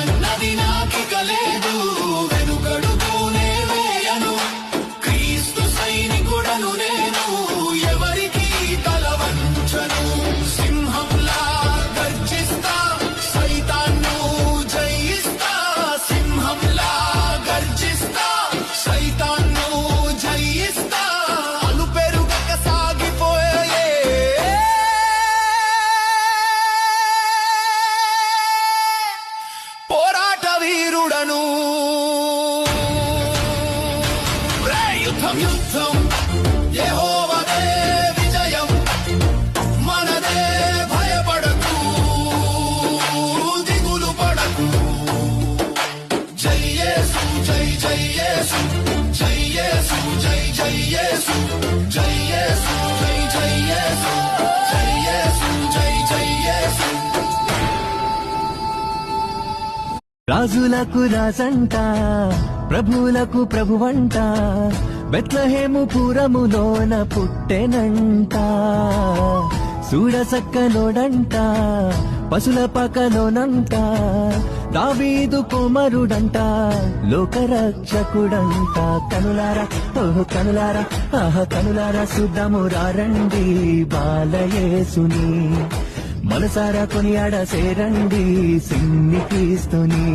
అన్నది నాకిక లేదు, వెనుకడుతూనే వేయను. క్రీస్తు సైనికుడను నేను, ఎవరికి తల వంచను. సింహంలా గర్జిస్తా, సైతాన్ను జయిస్తా. సింహంలా గర్జిస్తా, సైతాన్ను జయిస్తా. అలు పెరుగక సాగిపోయే పోరాట వీరుడను. యుద్ధం యుద్ధం యెహోవాదే విజయం, మనదే భయపడకు, దిగులు పడకు. జై యేసు జై జై యేసు, జై యేసు జై జై యేసు, జై యేసు జై జై యేసు, జై యేసు జై జై యేసు. రాజులకు రాజంట, ప్రభువులకు ప్రభువంట, బెత్లహేము పురములోన పుట్టెనంట. చూడసక్కనోడంట, పశుల పకలోనంట, దావీదు కుమారుడంట, లోకరక్షకుడంట. కనులారా ఓహో కనులారా, ఆహా కనులారా శుద్ధము రండి బాలయేసుని. మనసారా కొనియాడ సేరండి సిన్ని క్రీస్తుని.